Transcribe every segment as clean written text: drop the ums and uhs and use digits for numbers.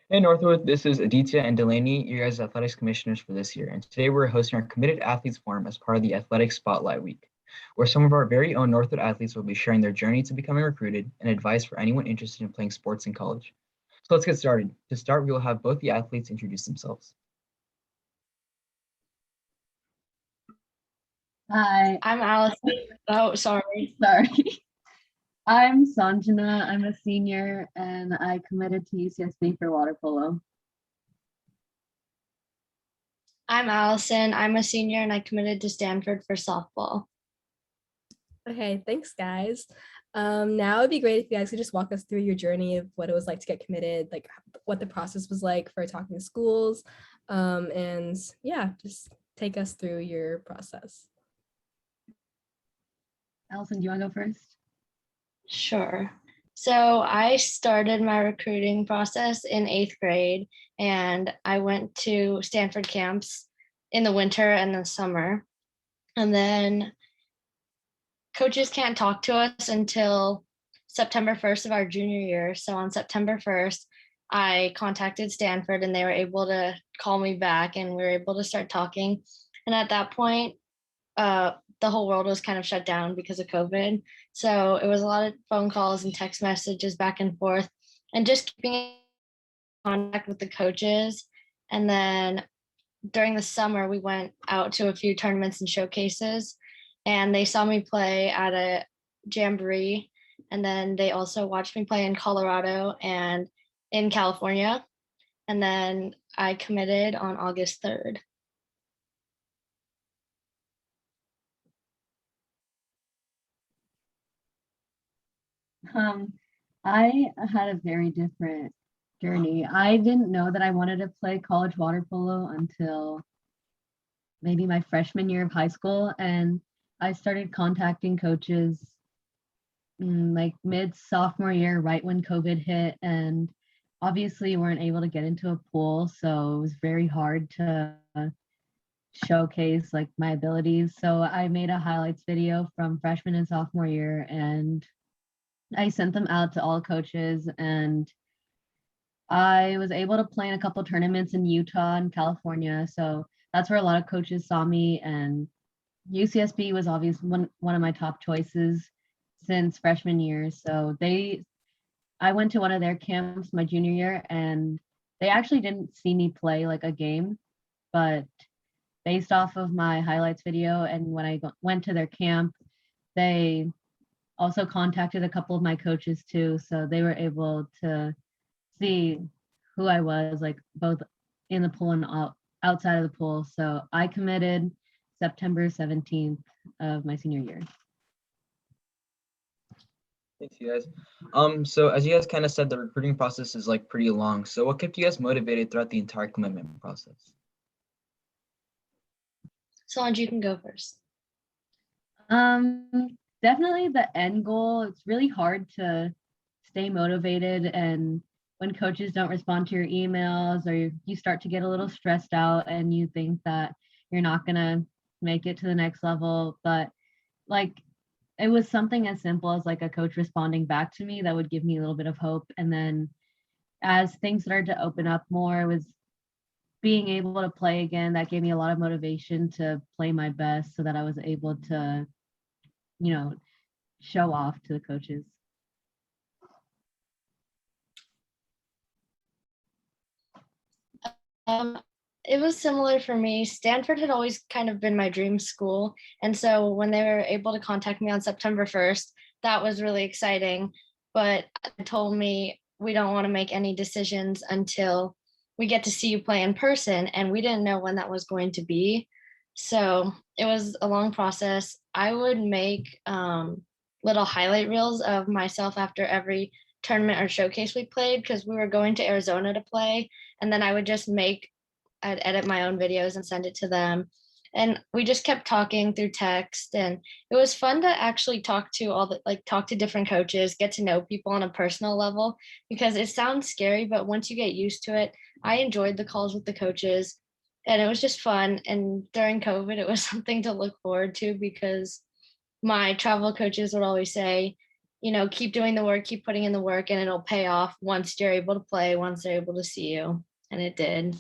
Hey Northwood, this is Aditya and Delaney, your guys' athletics commissioners for this year. And today we're hosting our Committed Athletes Forum as part of the Athletics Spotlight Week, where some of our very own Northwood athletes will be sharing their journey to becoming recruited and advice for anyone interested in playing sports in college. So let's get started. To start, we will have both the athletes introduce themselves. Hi, I'm Allison. Oh, sorry. sorry. I'm Sanjana. I'm a senior and I committed to UCSB for water polo. I'm Allison. I'm a senior and I committed to Stanford for softball. Okay, thanks guys. Now it'd be great if you guys could just walk us through your journey of what it was like to get committed, like what the process was like for talking to schools, and yeah, just take us through your process. Allison, do you want to go first? Sure. So I started my recruiting process in 8th grade and I went to Stanford camps in the winter and the summer. And then coaches can't talk to us until September 1st of our junior year. So on September 1st, I contacted Stanford and they were able to call me back and we were able to start talking. And at that point, the whole world was kind of shut down because of COVID. So it was a lot of phone calls and text messages back and forth and just keeping in contact with the coaches. And then during the summer, we went out to a few tournaments and showcases and they saw me play at a jamboree. And then they also watched me play in Colorado and in California. And then I committed on August 3rd. I had a very different journey. I didn't know that I wanted to play college water polo until maybe my freshman year of high school. And I started contacting coaches like mid sophomore year, right when COVID hit. And obviously weren't able to get into a pool. So it was very hard to showcase like my abilities. So I made a highlights video from freshman and sophomore year and I sent them out to all coaches and I was able to play in a couple tournaments in Utah and California. So that's where a lot of coaches saw me and UCSB was obviously one of my top choices since freshman year. So I went to one of their camps my junior year and they actually didn't see me play like a game, but based off of my highlights video and when I went to their camp, they also contacted a couple of my coaches too. So they were able to see who I was, like both in the pool and outside of the pool. So I committed September 17th of my senior year. Thanks, you guys. So as you guys kind of said, the recruiting process is like pretty long. So what kept you guys motivated throughout the entire commitment process? Solange, you can go first. Definitely the end goal. It's really hard to stay motivated and when coaches don't respond to your emails or you start to get a little stressed out and you think that you're not gonna make it to the next level. But like it was something as simple as like a coach responding back to me that would give me a little bit of hope. And then as things started to open up more, it was being able to play again that gave me a lot of motivation to play my best so that I was able to, show off to the coaches. It was similar for me. Stanford had always kind of been my dream school. And so when they were able to contact me on September 1st, that was really exciting. But they told me we don't want to make any decisions until we get to see you play in person. And we didn't know when that was going to be. So it was a long process. I would make little highlight reels of myself after every tournament or showcase we played because we were going to Arizona to play. And then I'd edit my own videos and send it to them. And we just kept talking through text. And it was fun to actually talk to different coaches, get to know people on a personal level, because it sounds scary, but once you get used to it, I enjoyed the calls with the coaches and it was just fun. And during COVID, it was something to look forward to because my travel coaches would always say, keep doing the work, keep putting in the work, and it'll pay off once you're able to play, once they're able to see you. And it did.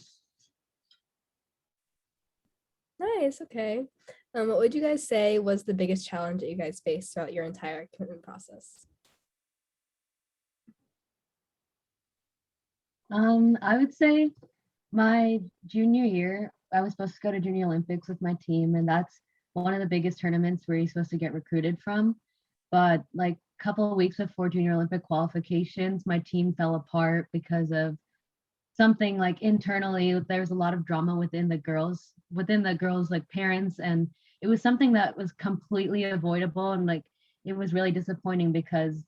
Nice. Okay. What would you guys say was the biggest challenge that you guys faced throughout your entire commitment process? I would say my junior year, I was supposed to go to Junior Olympics with my team, and that's one of the biggest tournaments where you're supposed to get recruited from. But like a couple of weeks before Junior Olympic qualifications, my team fell apart because of something like internally. There was a lot of drama within the girls like parents, and it was something that was completely avoidable, and like it was really disappointing because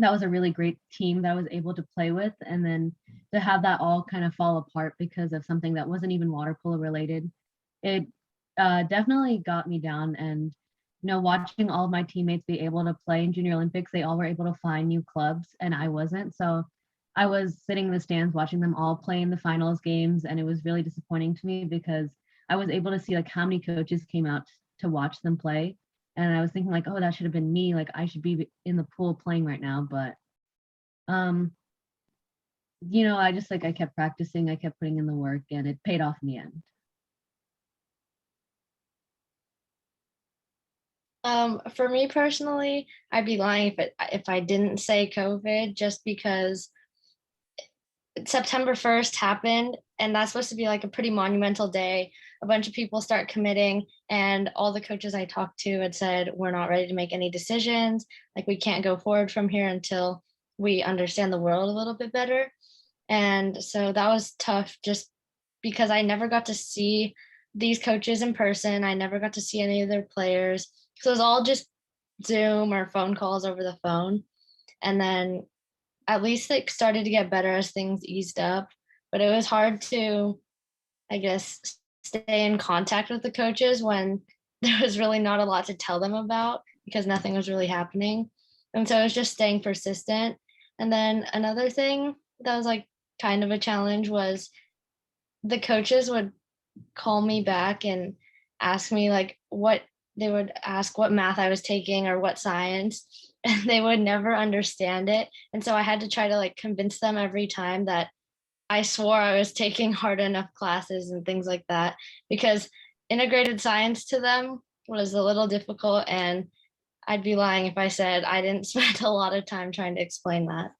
that was a really great team that I was able to play with. And then to have that all kind of fall apart because of something that wasn't even water polo related, it definitely got me down. And, watching all of my teammates be able to play in Junior Olympics, they all were able to find new clubs and I wasn't. So I was sitting in the stands watching them all play in the finals games. And it was really disappointing to me because I was able to see like how many coaches came out to watch them play, and I was thinking like, oh, that should have been me. Like I should be in the pool playing right now. But um, I just I kept practicing, I kept putting in the work, and it paid off in the end. For me personally, I'd be lying if I didn't say COVID, just because September 1st happened, and that's supposed to be like a pretty monumental day. A bunch of people start committing, and all the coaches I talked to had said, we're not ready to make any decisions. Like, we can't go forward from here until we understand the world a little bit better. And so that was tough just because I never got to see these coaches in person. I never got to see any of their players. So it was all just Zoom or phone calls over the phone. And then at least it started to get better as things eased up. But it was hard to, I guess, stay in contact with the coaches when there was really not a lot to tell them about because nothing was really happening. And so it was just staying persistent. And then another thing that was like kind of a challenge was the coaches would call me back and ask me like they would ask what math I was taking or what science, and they would never understand it. And so I had to try to like convince them every time that I swore I was taking hard enough classes and things like that, because integrated science to them was a little difficult. And I'd be lying if I said I didn't spend a lot of time trying to explain that.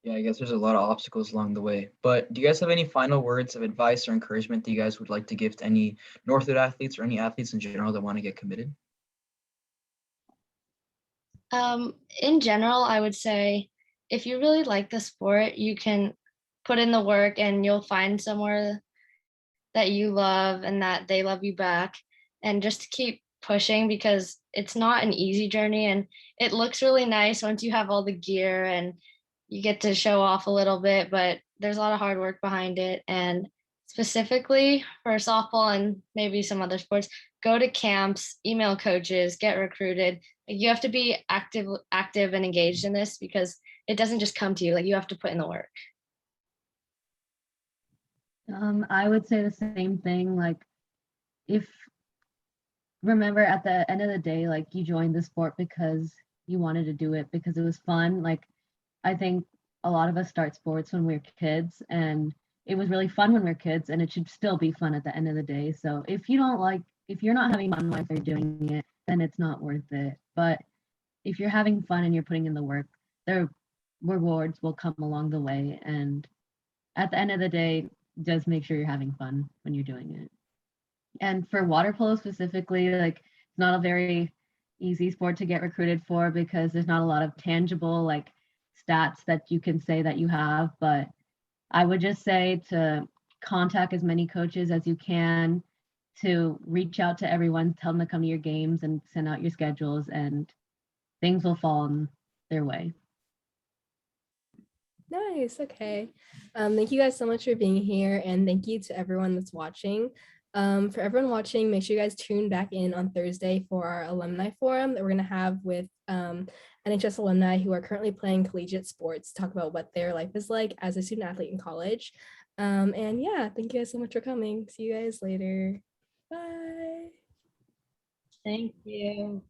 Yeah, I guess there's a lot of obstacles along the way. But do you guys have any final words of advice or encouragement that you guys would like to give to any Northwood athletes or any athletes in general that want to get committed? In general, I would say if you really like the sport, you can put in the work and you'll find somewhere that you love and that they love you back. And just keep pushing because it's not an easy journey, and it looks really nice once you have all the gear and you get to show off a little bit, but there's a lot of hard work behind it. And specifically for softball and maybe some other sports, go to camps, email coaches, get recruited. You have to be active and engaged in this because it doesn't just come to you. Like, you have to put in the work. I would say the same thing. Like, if remember at the end of the day, like you joined the sport because you wanted to do it because it was fun. Like, I think a lot of us start sports when we're kids, and it was really fun when we're kids, and it should still be fun at the end of the day. So if you're not having fun while you're doing it, then it's not worth it. But if you're having fun and you're putting in the work, the rewards will come along the way. And at the end of the day, just make sure you're having fun when you're doing it. And for water polo specifically, like it's not a very easy sport to get recruited for because there's not a lot of tangible like stats that you can say that you have. But I would just say to contact as many coaches as you can, to reach out to everyone, tell them to come to your games and send out your schedules, and things will fall in their way. Nice. Okay. Thank you guys so much for being here, and thank you to everyone that's watching. For everyone watching, make sure you guys tune back in on Thursday for our alumni forum that we're going to have with NHS alumni who are currently playing collegiate sports, talk about what their life is like as a student athlete in college. And yeah, thank you guys so much for coming. See you guys later. Bye. Thank you.